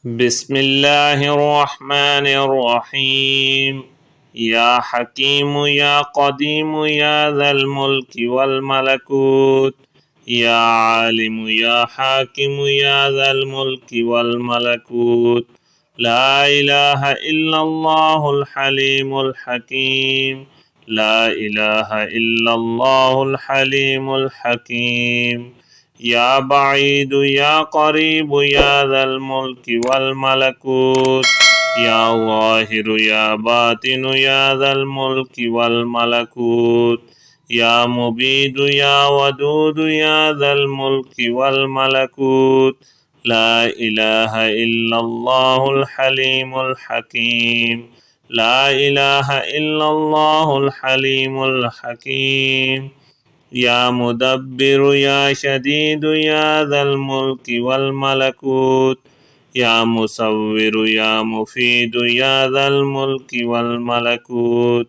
بسم الله الرحمن الرحيم. يا حكيم يا قديم يا ذا الملك والملكوت، يا عالم يا حاكم يا ذا الملك والملكوت، لا إله إلا الله الحليم الحكيم، لا إله إلا الله الحليم الحكيم. يا بعيد يا قريب يا ذا الملك والملكوت، يا ظاهر يا باطن يا ذا الملك والملكوت، يا مبيد يا ودود يا ذا الملك والملكوت، لا إله إلا الله الحليم الحكيم، لا إله إلا الله الحليم الحكيم. يا مدبر يا شديد يا ذا الملك والملكوت، يا مصور يا مفيد يا ذا الملك والملكوت،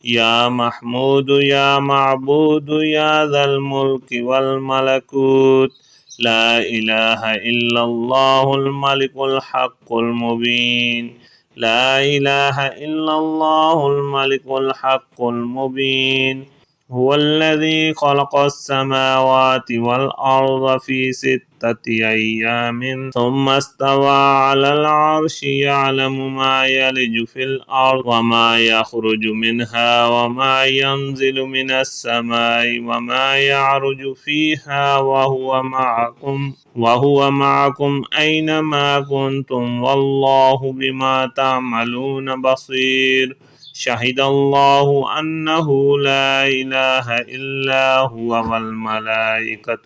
يا محمود يا معبود يا ذا الملك والملكوت، لا إله إلا الله الملك الحق المبين، لا إله إلا الله الملك الحق المبين. هو الذي خلق السماوات والأرض في 6 أيام ثم استوى على العرش، يعلم ما يلج في الأرض وما يخرج منها وما ينزل من السماء وما يعرج فيها، وهو معكم أينما كنتم، والله بما تعملون بصير. شهد الله أنه لا إله إلا هو والملائكة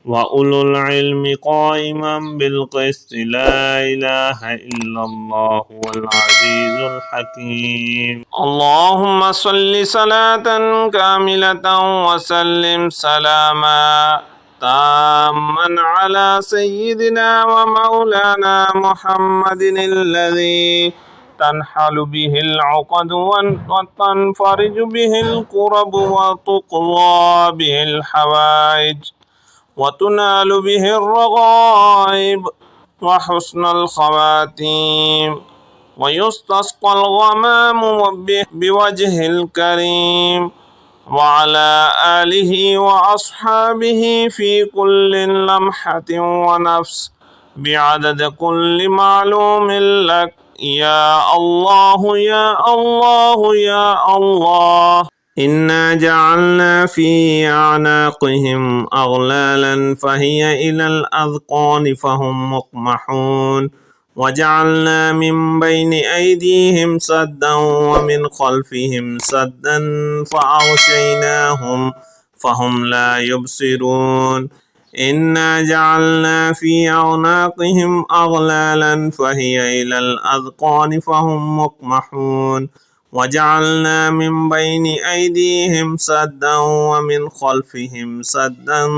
وأولو العلم قائما بالقسط، لا إله إلا الله هو العزيز الحكيم. اللهم صل صلاة كاملة وسلم سلاما تاما على سيدنا ومولانا محمد الذي تنحل به العقد وتنفرج به الكرب وتقضى به الحوائج وتنال به الرغائب وحسن الخواتيم ويستسقى الغمام بوجه الكريم، وعلى آله وأصحابه في كل لمحة ونفس بعدد كل معلوم لك. يا الله يا الله يا الله. إنا جعلنا في أعناقهم أغلالا فهي إلى الأذقان فهم مقمحون، وجعلنا من بين أيديهم سدا ومن خلفهم سدا فأغشيناهم فهم لا يبصرون. إنا جعلنا في أعناقهم أغلالا فهي إلى الأذقان فهم مقمحون، وجعلنا من بين أيديهم سدا ومن خلفهم سدا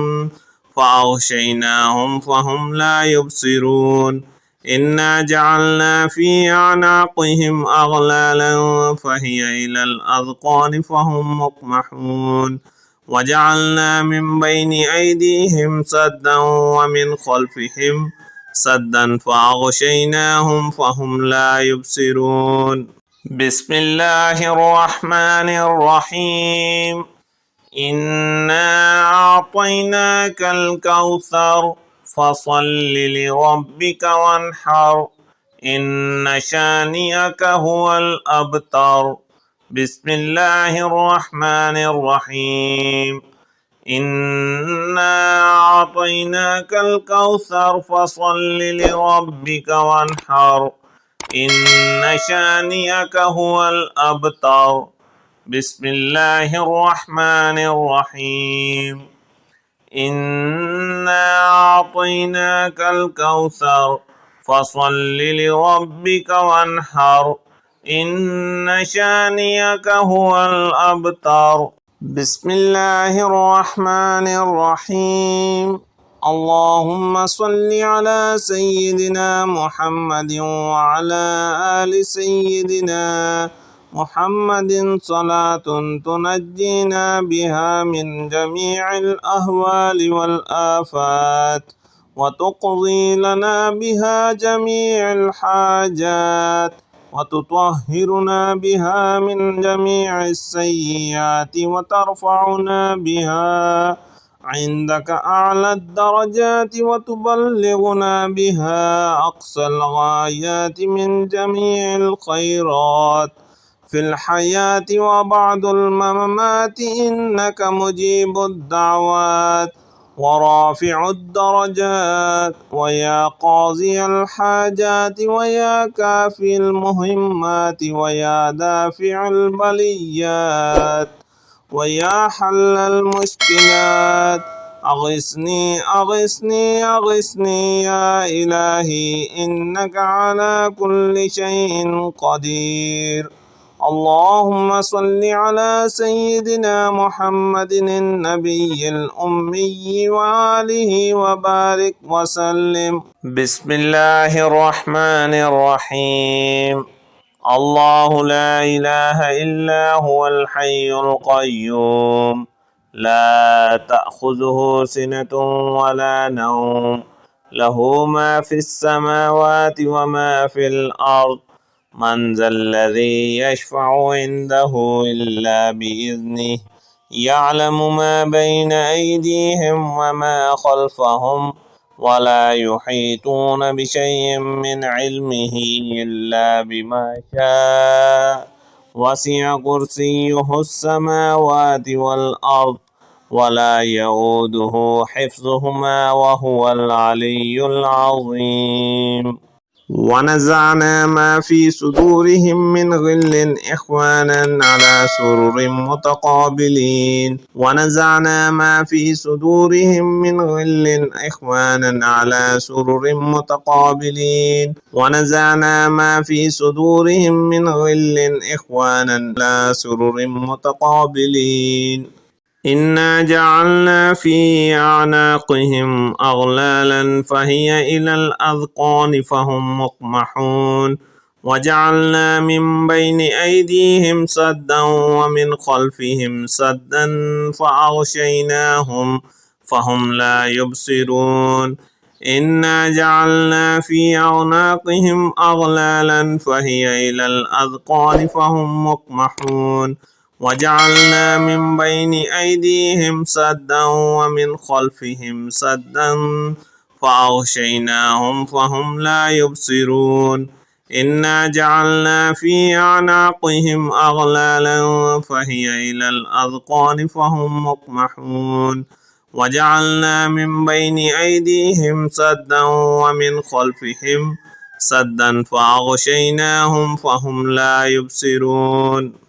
فأغشيناهم فهم لا يبصرون. إنا جعلنا في أعناقهم أغلالا فهي إلى الأذقان فهم مقمحون، وجعلنا من بين أيديهم سدا ومن خلفهم سدا فأغشيناهم فهم لا يبصرون. بسم الله الرحمن الرحيم. إنا أعطيناك الكوثر فصل لربك وانحر، إن شانئك هو الأبتر. بسم الله الرحمن الرحيم. إنا أعطيناك الكوثر فصل لربك وانحر، إن شانئك هو الأبتر. بسم الله الرحمن الرحيم. إنا أعطيناك الكوثر فصل لربك وانحر، إن شانئك هو الأبتر. بسم الله الرحمن الرحيم. اللهم صل على سيدنا محمد وعلى آل سيدنا محمد صلاة تنجينا بها من جميع الأهوال والآفات، وتقضي لنا بها جميع الحاجات وتطهرنا بها من جميع السيئات وترفعنا بها عندك أعلى الدرجات وتبلغنا بها أقصى الغايات من جميع الخيرات في الحياة وبعد الممات إنك مجيب الدعوات ورافع الدرجات ويا قاضي الحاجات ويا كافي المهمات ويا دافع البليات ويا حل المشكلات أغثني أغثني أغثني يا إلهي إنك على كل شيء قدير. اللهم صل على سيدنا محمد النبي الأمي وآله وبارك وسلم. بسم الله الرحمن الرحيم. الله لا إله إلا هو الحي القيوم لا تأخذه سنة ولا نوم له ما في السماوات وما في الأرض من ذا الذي يشفع عنده إلا بإذنه يعلم ما بين أيديهم وما خلفهم ولا يحيطون بشيء من علمه إلا بما شاء وسع كرسيه السماوات والأرض ولا يؤوده حفظهما وهو العلي العظيم. ونزعنا ما في صدورهم من غل إخوانا على سرر متقابلين ونزعنا ما في صدورهم من غل إخوانا على سرر متقابلين ونزعنا ما في صدورهم من غل إخوانا على سرر متقابلين إنا جعلنا في أعناقهم أغلالا فهي إلى الأذقان فهم مقمحون وجعلنا من بين أيديهم سدا ومن خلفهم سدا فأغشيناهم فهم لا يبصرون إنا جعلنا في أعناقهم أغلالا فهي إلى الأذقان فهم مقمحون وجعلنا من بين أيديهم سدا ومن خلفهم سدا فأغشيناهم فهم لا يبصرون إنا جعلنا في أعناقهم أغلالا فهي إلى الأذقان فهم مقمحون وجعلنا من بين أيديهم سدا ومن خلفهم سدا فأغشيناهم فهم لا يبصرون